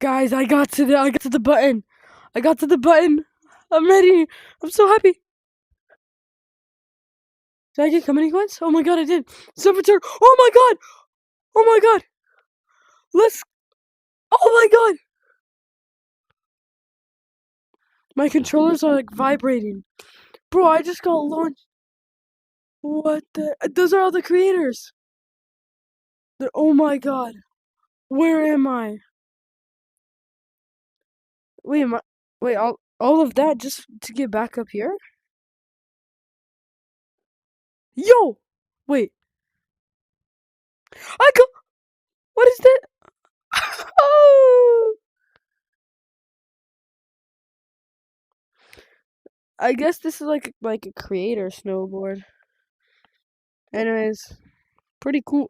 Guys, I got to the button. I got to the button. I'm ready. I'm so happy. Did I get how many coins? Oh my god, I did. Servitor. Oh my god. Oh my god. Let's. Oh my god. My controllers are like vibrating. Bro, I just got launched. What the? Those are all the creators. Oh my god. Where am I? Wait, wait, all of that just to get back up here? Yo! Wait. I go. What is that? Oh! I guess this is like a creator snowboard. Anyways, pretty cool.